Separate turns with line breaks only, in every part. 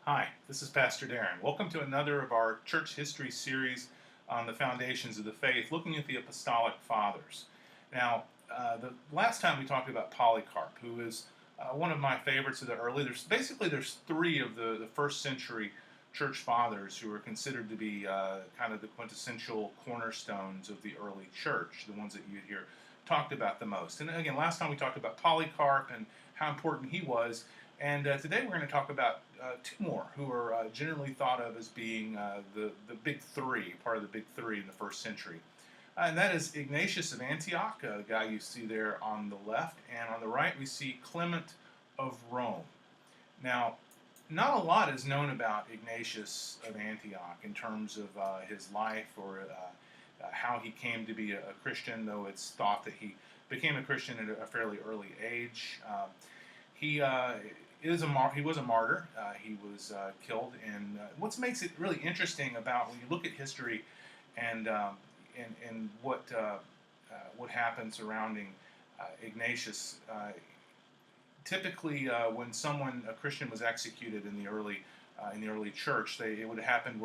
Hi, this is Pastor Darren. Welcome to another of our church history series on the foundations of the faith, looking at the Apostolic Fathers. Now, the last time we talked about Polycarp, who is one of my favorites of the early. There's three of the first century church fathers who are considered to be kind of the quintessential cornerstones of the early church, the ones that you'd hear talked about the most. And again, last time we talked about Polycarp and how important he was. And today we're going to talk about two more who are generally thought of as being the big three, part of the big three in the first century. And that is Ignatius of Antioch, the guy you see there on the left. And on the right we see Clement of Rome. Now, not a lot is known about Ignatius of Antioch in terms of his life or how he came to be a Christian, though it's thought that he became a Christian at a fairly early age. He he was a martyr. He was killed, and what makes it really interesting about when you look at history and what happened surrounding Ignatius. Typically, when a Christian was executed in the early church, it would happen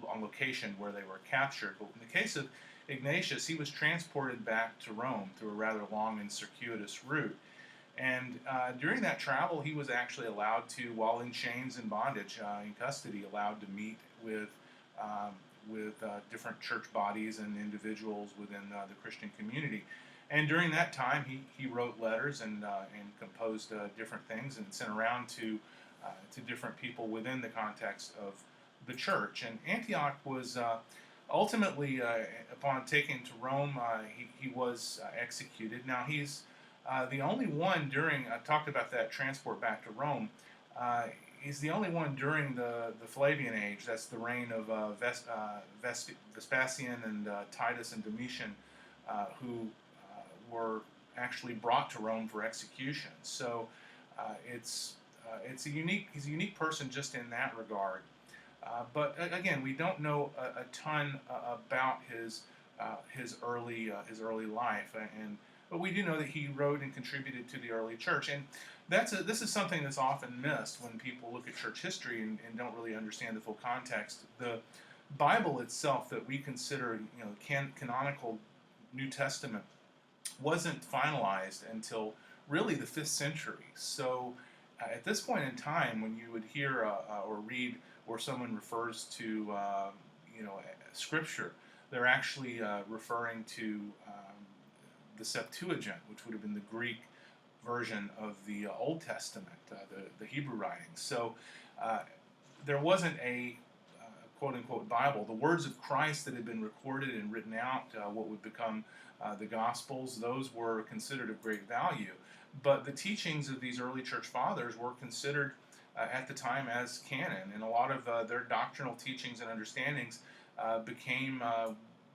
on location where they were captured. But in the case of Ignatius, he was transported back to Rome through a rather long and circuitous route. And during that travel, he was actually allowed to, while in chains and bondage, in custody, allowed to meet with different church bodies and individuals within the Christian community. And during that time, he wrote letters and composed different things and sent around to different people within the context of the church. And Antioch was ultimately, upon taking to Rome, he was executed. Now he's the only one I talked about that transport back to Rome. He's the only one during the Flavian age, that's the reign of Vespasian and Titus and Domitian, who were actually brought to Rome for execution. So he's a unique person just in that regard. But again, we don't know a ton about his early life, but we do know that he wrote and contributed to the early church. And this is something that's often missed when people look at church history and don't really understand the full context. The Bible itself that we consider, canonical New Testament, wasn't finalized until really the 5th century. So at this point in time, when you would hear or read where someone refers to Scripture, they're actually referring to the Septuagint, which would have been the Greek version of the Old Testament, the Hebrew writings. So there wasn't a quote-unquote Bible. The words of Christ that had been recorded and written out, what would become the Gospels, those were considered of great value. But the teachings of these early church fathers were considered at the time as canon, and a lot of their doctrinal teachings and understandings became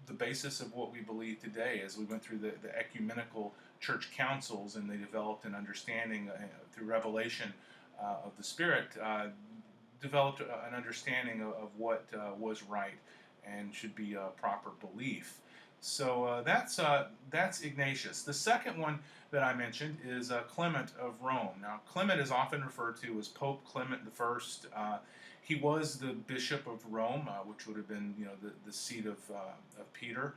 the basis of what we believe today as we went through the ecumenical church councils, and they developed an understanding through revelation of the Spirit, developed an understanding of what was right and should be a proper belief. So that's Ignatius. The second one that I mentioned is Clement of Rome. Now, Clement is often referred to as Pope Clement I. He was the Bishop of Rome, which would have been the seat of Peter.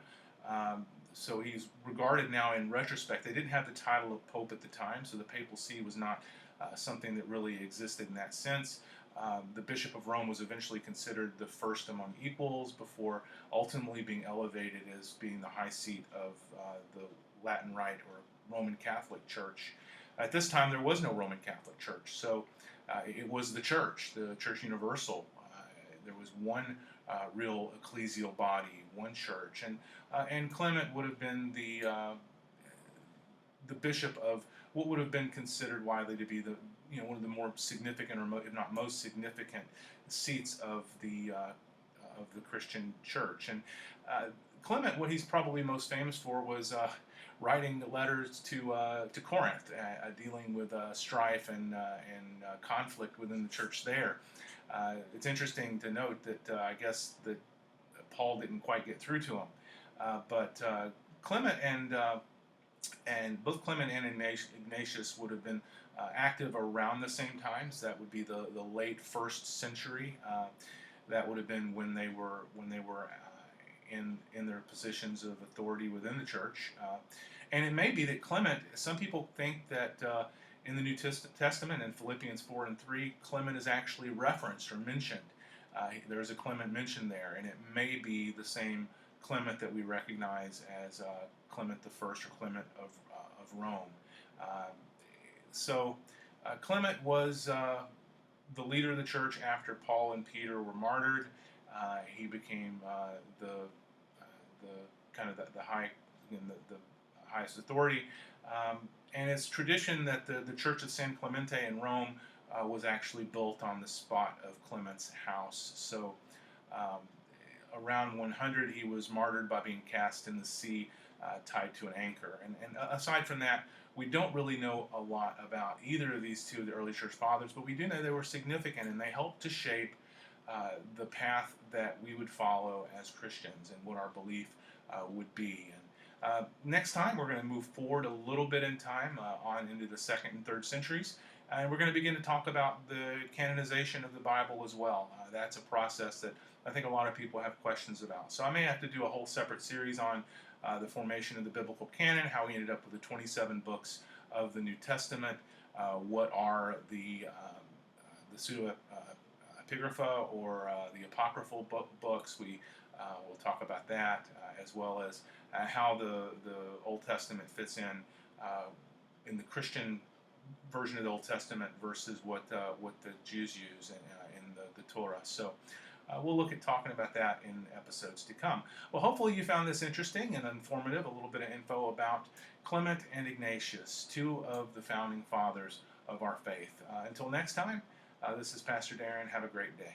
So he's regarded now in retrospect. They didn't have the title of Pope at the time, so the papal see was not something that really existed in that sense. The Bishop of Rome was eventually considered the first among equals before ultimately being elevated as being the high seat of the Latin Rite or Roman Catholic Church. At this time, there was no Roman Catholic Church, so it was the Church Universal. There was one real ecclesial body, one church, and Clement would have been the bishop of what would have been considered widely to be one of the more significant, or if not most significant, seats of the Christian church. And Clement, what he's probably most famous for was writing letters to Corinth, dealing with strife and conflict within the church there. It's interesting to note that I guess that Paul didn't quite get through to him, but Clement and both Clement and Ignatius would have been active around the same times. That would be the late first century. That would have been when they were in their positions of authority within the church. And it may be that Clement. Some people think that in the New Testament, in Philippians 4 and 3, Clement is actually referenced or mentioned. There's a Clement mentioned there, and it may be the same Clement that we recognize as Clement the First or Clement of Rome. So Clement was the leader of the church after Paul and Peter were martyred. He became the kind of the high, the highest authority. And it's tradition that the church of San Clemente in Rome was actually built on the spot of Clement's house. So around 100, he was martyred by being cast in the sea, tied to an anchor. And aside from that, we don't really know a lot about either of these two, the early church fathers, but we do know they were significant, and they helped to shape the path that we would follow as Christians and what our belief would be. And next time, we're going to move forward a little bit in time on into the 2nd and 3rd centuries, and we're going to begin to talk about the canonization of the Bible as well. That's a process that I think a lot of people have questions about. So I may have to do a whole separate series on the formation of the biblical canon, how we ended up with the 27 books of the New Testament, what are the pseudo-epigrapha or the apocryphal books. We will talk about that, as well as how the Old Testament fits in the Christian version of the Old Testament versus what the Jews use in the Torah. So we'll look at talking about that in episodes to come. Well, hopefully you found this interesting and informative, a little bit of info about Clement and Ignatius, two of the founding fathers of our faith. Until next time, this is Pastor Darren. Have a great day.